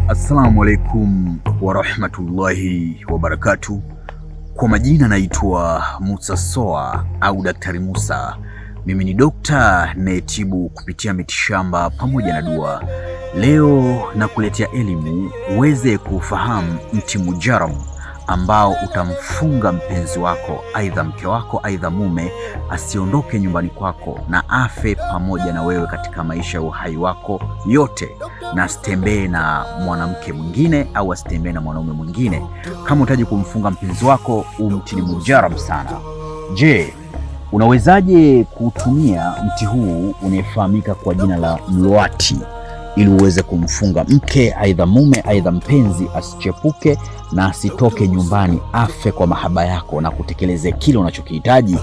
Assalamu alaikum warahmatullahi wabarakatuh. Kwa majina naitwa Musa Soa au Daktari Musa. Mimi ni dokta nayetibu kupitia mitishamba pamoja na dua. Leo nakuletea elimu uweze kufahamu mti mujarabu ambao utamfunga mpenzi wako, aidha mke wako, aidha mume, asiondoke nyumbani kwako na afe pamoja na wewe katika maisha ya uhai wako yote, na asitembee na mwanamke mwingine au asitembee na mwanaume mwingine. Kama unahitaji kumfunga mpenzi wako, mti ni mujarabu sana. Je, unawezaje kutumia mti huu unayefahamika kwa jina la mloati ili uweze kumfunga mke, aidha mume, aidha mpenzi, asichepuke na asitoke nyumbani, afe kwa mahaba yako na kutekeleze kile unachokihitaji?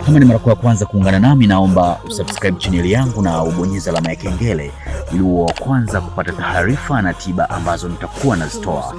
Kama ni mara ya kwanza kuungana nami, naomba usubscribe channel yangu na ubonyeze alama ya kengele ili uwe wa kwanza kupata taarifa na tiba ambazo nitakuwa nazitoa.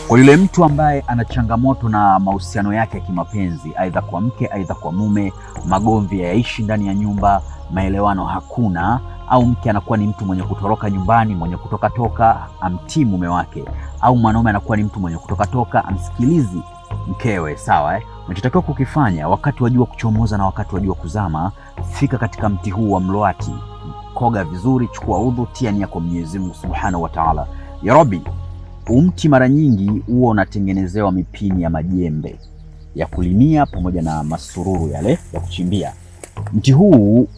Kwa yule mtu ambaye ana changamoto na mahusiano yake ya kimapenzi, aidha kwa mke, aidha kwa mume, magomvi hayaishi ndani ya nyumba, maelewano hakuna, au mke anakuwa ni mtu mwenye kutoroka nyumbani, mwenye kutoka toka, amtii mume wake, au mwanaume anakuwa ni mtu mwenye kutoka toka, amsikilizi mkewe, sawa Unachotakiwa kukifanya wakati wa jua kuchomoza na wakati wa jua kuzama, fika katika mti huu wa mloati, koga vizuri, chukua udhu, tia nia kwa Mwenyezi Mungu Subhanahu wa Ta'ala. Ya Rabbi, mti mara nyingi huwa unatengenezewa mipini ya majembe ya kulimia pamoja na masururu yale ya kuchimbia. Mti huu,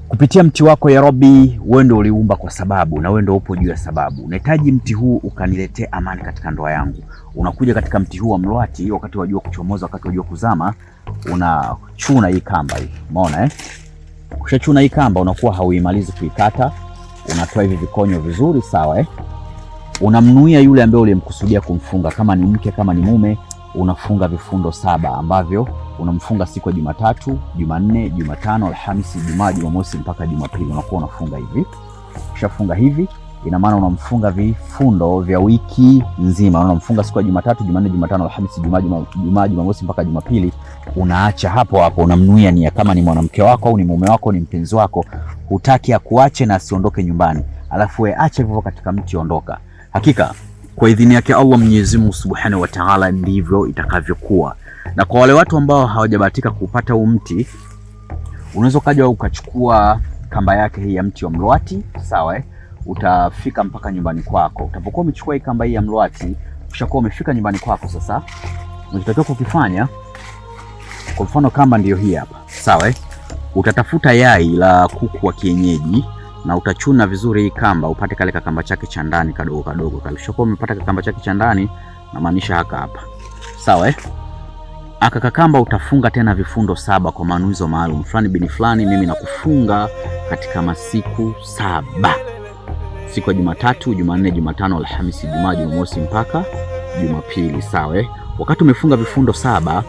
kupitia mti wako ya Rabbi, wewe ndio uliumba kwa sababu, na wewe ndio upo juu ya sababu. Unahitaji mti huu ukaniletee amani katika ndoa yangu. Unakuja katika mti huu wa mloati, wakati wa jua kuchomoza, wakati wa jua kuzama, unachuna hii kamba hii. Umeona Ukishachuna hii kamba, unakuwa hauimalizi kuikata, unatoa hivi vikonyo vizuri, sawa Unamnuia yule ambaye ulimkusudia kumfunga, kama ni mke, kama ni mume, unafunga vifundo 7 ambavyo unamfunga siku ya Jumatatu, Jumanne, Jumatano, Alhamisi, Ijumaa, Jumamosi mpaka Jumapili. Unakuwa unafunga hivi. Ukishafunga hivi, ina maana unamfunga vifundo vya wiki nzima. Unamfunga siku ya Jumatatu, Jumanne, Jumatano, Alhamisi, Ijumaa, Jumamosi mpaka Jumapili. Unaacha hapo hapo, unamnuia nia, kama ni mwanamke wako au ni mume wako, ni mpenzi wako, hutaki akuache na asiondoke nyumbani, alafu wewe acha hivyo katika mti, ondoka. Hakika kwa idhini yake Allah Mwenyezi Mungu Subhanahu wa Ta'ala ndivyo itakavyokuwa. Na kwa wale watu ambao hawajabahatika kupata huu mti, unaweza kaja ukachukua kamba yake hii ya mti wa mloati, sawa Utafika mpaka nyumbani kwako. Utapokuwa umechukua hii kamba hii ya mloati, ukishakuwa umefika nyumbani kwako, sasa unatakiwa kukifanya, kwa mfano kamba ndiyo hii hapa, sawa Utatafuta yai la kuku wa kienyeji na utachuna vizuri hii kamba, upate kale kamba chake cha ndani kadogo kadogo. Ukishakuwa umepata kamba chake cha ndani, na maanisha hapa, sawa Aka kamba utafunga tena vifundo 7 kwa manuizo maalum. Fulani bini fulani, mimi nakufunga katika masiku 7. Siku ya Jumatatu, Jumanne, Jumatano, Alhamisi, Ijumaa, Jumamosi mpaka Jumapili, sawa Wakati umefunga vifundo 7,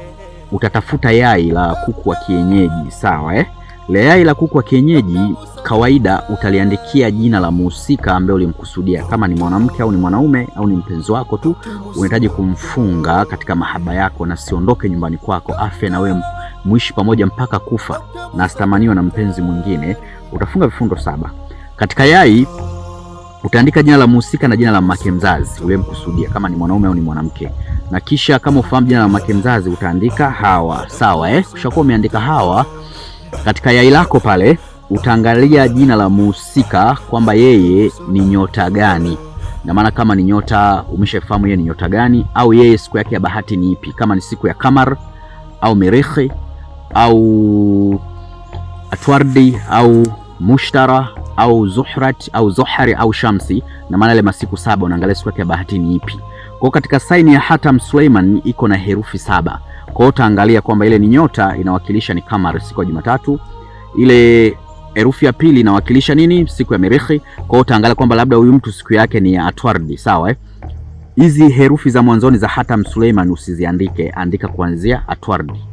utatafuta yai la kuku wa kienyeji, sawa Le yai la kuku wa kienyeji kawaida utaliandikia jina la muhusika ambaye ulimkusudia, kama ni mwanamke au ni mwanaume au ni mpenzi wako tu, unahitaji kumfunga katika mahaba yako na siondoke nyumbani kwako, afe na wewe muishi pamoja mpaka kufa na asitamaniwe na mpenzi mwingine. Utafunga vifundo 7. Katika yai utaandika jina la muhusika na jina la mke mzazi ulimkusudia, kama ni mwanaume au ni mwanamke. Na kisha kama ufahamu jina la mke mzazi, utaandika Hawa, sawa Ukishakuwa umeandika Hawa, katika yai lako pale utaangalia jina la muhusika kwamba yeye ni nyota gani. Na maana kama ni nyota, umeshafahamu yeye ni nyota gani, au yeye siku yake ya bahati ni ipi, kama ni siku ya Kamar au Merikhi au Atwardi au Mushtara au Zuhrat au Zuhari au Shamsi. Na maana ile masiku 7 unaangalia siku yake ya bahati ni ipi. Kwa katika saini ya Hatam Suleiman iko na herufi 7. Kwa hiyo utaangalia kwamba ile ni nyota inawakilisha ni Kamar siku ya Jumatatu, ile herufi ya pili inawakilisha nini, siku ya Merikhi. Kwa hiyo utaangalia kwamba labda huyu mtu siku yake ni Atwardi, sawa Hizi herufi za mwanzoni za Hatam Suleiman usiziandike, andika kuanzia Atwardi.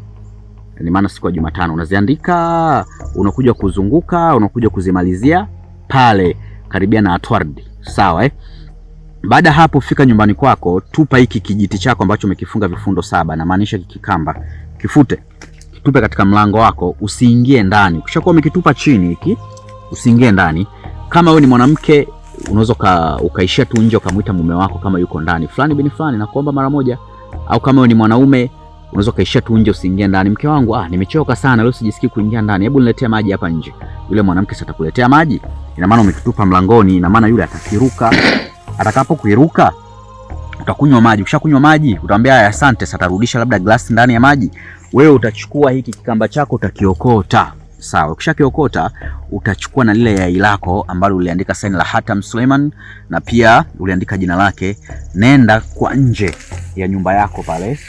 Ni maana siku ya Jumatano unaziandika, unakuja kuzunguka, unakuja kuzimalizia pale karibia na Atwardi, sawa Baada hapo, fika nyumbani kwako, tupa hiki kijiti chako ambacho umekifunga vifundo 7, na maanisha kikamba, kifute, kitupe katika mlango wako, usiingie ndani. Ukishakuwa umekitupa chini hiki, usiingie ndani. Kama wewe ni mwanamke, unaweza ukaishia tu nje ukamuita mume wako kama yuko ndani, fulani bin fulani nakuomba mara moja. Au kama wewe ni mwanaume unaweza kaishia tu nje, usiingie ndani. Mke wangu, nimechoka sana leo, sijisikii kuingia ndani, hebu niletee maji hapa nje. Yule mwanamke atakuletea maji, ina maana umetutupa mlangoni, ina maana yule atakiruka. Atakapokuiruka utakunywa maji. Ukishakunywa maji utamwambia asante, sasa atarudisha labda glasi ndani ya maji. Wewe utachukua hiki kikamba chako utakiokota. Sawa, ukishakiokota utachukua na lile yai lako ambalo uliandika saini la Hatam Suleiman na pia uliandika jina lake. Nenda kwa nje ya nyumba yako pale,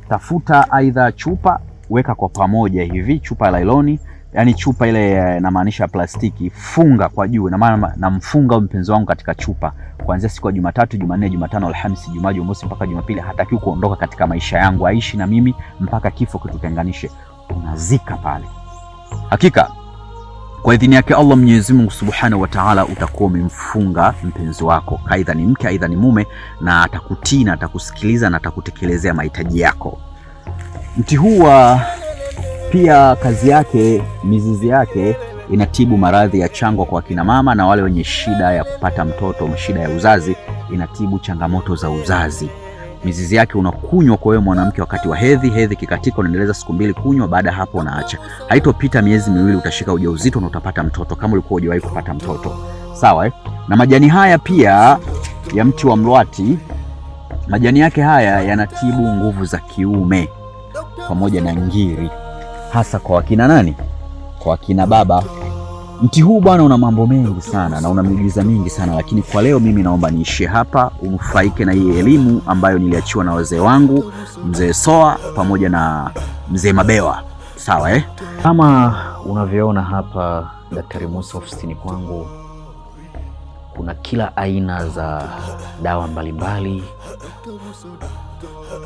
tafuta aidha chupa, weka kwa pamoja hivi, chupa ya lailoni, yani chupa ile inamaanisha plastiki, funga kwa juu. Na maana namfunga mpenzi wangu katika chupa kuanzia siku ya Jumatatu, Jumanne, Jumatano, Alhamisi, Jumaa, Jumamosi mpaka Jumapili. Hataki kuondoka katika maisha yangu, aishi na mimi mpaka kifo kitutenganishe. Unazika pale. Hakika kwa idhini yake Allah Mwenyezi Mungu Subhanahu wa Ta'ala utakuwa umemfunga mpenzi wako, aidha ni mke aidha ni mume, na atakutii na atakusikiliza na atakutekelezea mahitaji yako. Mti huu pia kazi yake, mizizi yake inatibu maradhi ya changwa kwa kina mama na wale wenye shida ya kupata mtoto, shida ya uzazi, inatibu changamoto za uzazi. Mizizi yake unakunywa kwa wewe mwanamke wakati wa hedhi kikatika, unaendeleza siku 2 kunywa, baada hapo unaacha. Haitopita miezi 2 utashika ujauzito na utapata mtoto kama ulikuwa hujawahi kupata mtoto. Sawa Na majani haya pia ya mti wa mlwati, majani yake haya yanatibu nguvu za kiume pamoja na ngiri, hasa kwa wakina nani? Kwa wakina baba. Mti huu bwana una mambo mengi sana na una miujiza mingi sana, lakini kwa leo mimi naomba niishie hapa, unufaike na hii elimu ambayo niliachiwa na wazee wangu, mzee Soa pamoja na mzee Mabewa. Sawa Kama unavyoona hapa Daktari Musa ofisini kwangu, kuna kila aina za dawa mbalimbali.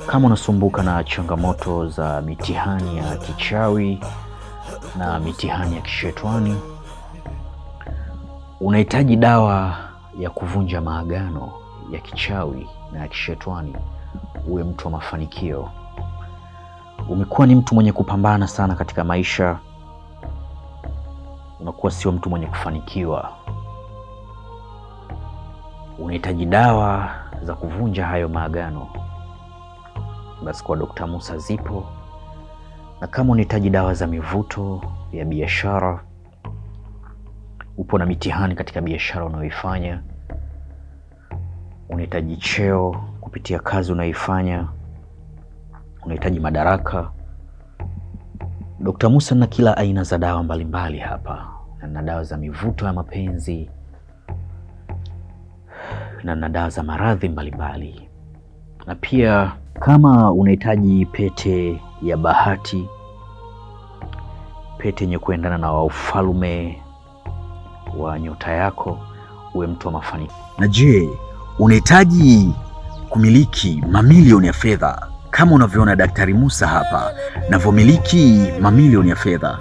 Kama unasumbuka na changamoto za mitihani ya kichawi na mitihani ya kishetwani, unahitaji dawa ya kuvunja maagano ya kichawi na ya kishetwani, uwe mtu wa mafanikio, umekuwa ni mtu mwenye kupambana sana katika maisha, unakuwa sio mtu mwenye kufanikiwa, unahitaji dawa za kuvunja hayo maagano, basi kwa Dr. Musa zipo. Na kama unahitaji dawa za mivuto ya biashara, upo na mitihani katika biashara unayoifanya, unahitaji cheo kupitia kazi unayoifanya, unahitaji madaraka, Dr. Musa na kila aina za dawa mbalimbali hapa. Na dawa za mivuto ya mapenzi na dawa za maradhi mbalimbali. Na pia kama unahitaji pete ya bahati, pete yenye kuendana na ufalme wa nyota yako, uwe mtu wa mafanikio. Na je, unahitaji kumiliki mamilioni ya fedha kama unavyoona Daktari Musa hapa navyomiliki mamilioni ya fedha?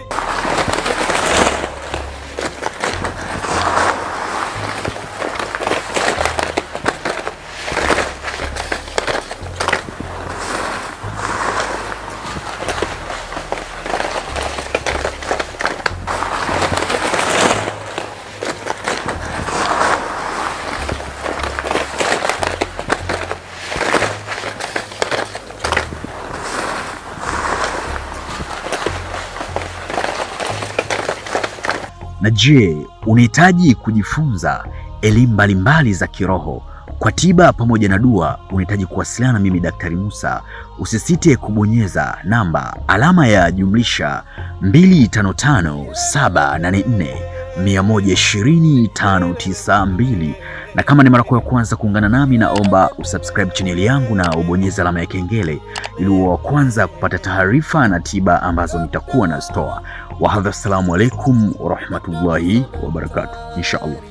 Na je, unahitaji kujifunza elimu mbalimbali za kiroho kwa tiba pamoja na dua? Unahitaji kuwasiliana na mimi Daktari Musa, usisite kubonyeza namba +255784120 na kama ni mara ya kwanza kuungana nami, naomba usubscribe channel yangu na ubonyeze alama ya kengele ili uwe wa kwanza kupata taarifa na tiba ambazo nitakuwa nazitoa. Wa hadha, assalamu alaikum wa rahmatullahi wa barakatuh. Inshallah.